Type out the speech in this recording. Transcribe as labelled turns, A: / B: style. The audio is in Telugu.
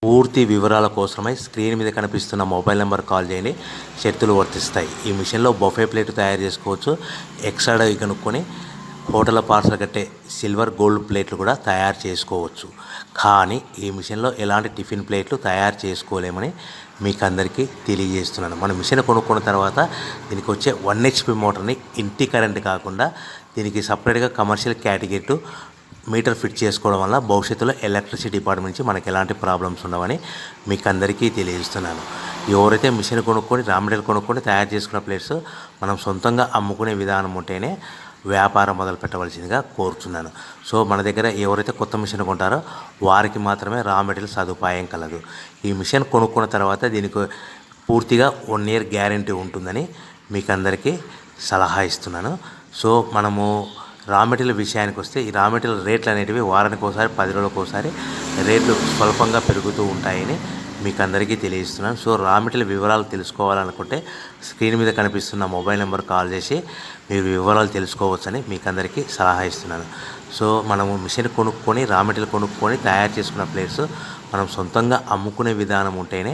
A: పూర్తి వివరాల కోసమై స్క్రీన్ మీద కనిపిస్తున్న మొబైల్ నెంబర్ కాల్ చేయండి. షరతులు వర్తిస్తాయి. ఈ మిషన్లో బొఫే ప్లేట్ తయారు చేసుకోవచ్చు. ఎక్స్ట్రా కనుక్కొని హోటల్ పార్సల్ కట్టే సిల్వర్ గోల్డ్ ప్లేట్లు కూడా తయారు చేసుకోవచ్చు. కానీ ఈ మిషన్లో ఎలాంటి టిఫిన్ ప్లేట్లు తయారు చేసుకోలేమని మీకు అందరికీ తెలియజేస్తున్నాను. మన మిషన్ కొనుక్కున్న తర్వాత దీనికి వచ్చే 1 HP మోటార్ని ఇంటి కరెంట్ కాకుండా దీనికి సపరేట్గా కమర్షియల్ కేటగిరీ మీటర్ ఫిట్ చేసుకోవడం వల్ల భవిష్యత్తులో ఎలక్ట్రిసిటీ డిపార్ట్మెంట్ నుంచి మనకి ఎలాంటి ప్రాబ్లమ్స్ ఉండవని మీకు అందరికీ తెలియజేస్తున్నాను. ఎవరైతే మిషన్ కొనుక్కొని రా మెటీరియల్ కొనుక్కొని తయారు చేసుకున్న ప్లేట్స్ మనం సొంతంగా అమ్ముకునే విధానం ఉంటేనే వ్యాపారం మొదలు పెట్టవలసిందిగా కోరుతున్నాను. సో మన దగ్గర ఎవరైతే కొత్త మిషన్ కొంటారో వారికి మాత్రమే రా మెటీరియల్ సదుపాయం కలదు. ఈ మిషన్ కొనుక్కున్న తర్వాత దీనికి పూర్తిగా 1 year గ్యారంటీ ఉంటుందని మీకు అందరికీ సలహా ఇస్తున్నాను. సో మనము రా మెటీరియల్ విషయానికి వస్తే ఈ రా మెటీరియల్ రేట్లు అనేటివి వారానికి ఒకసారి 10 రోజులకు ఒకసారి రేట్లు స్వల్పంగా పెరుగుతూ ఉంటాయని మీకు అందరికీ తెలియజేస్తున్నాను. సో రా మెటీరియల్ వివరాలు తెలుసుకోవాలనుకుంటే స్క్రీన్ మీద కనిపిస్తున్న మొబైల్ నెంబర్ కాల్ చేసి మీరు వివరాలు తెలుసుకోవచ్చని మీకు అందరికీ సలహా ఇస్తున్నాను. సో మనము మిషన్ కొనుక్కొని రా మెటీరియల్ కొనుక్కొని తయారు చేసుకున్న ప్లేట్స్ మనం సొంతంగా అమ్ముకునే విధానం ఉంటేనే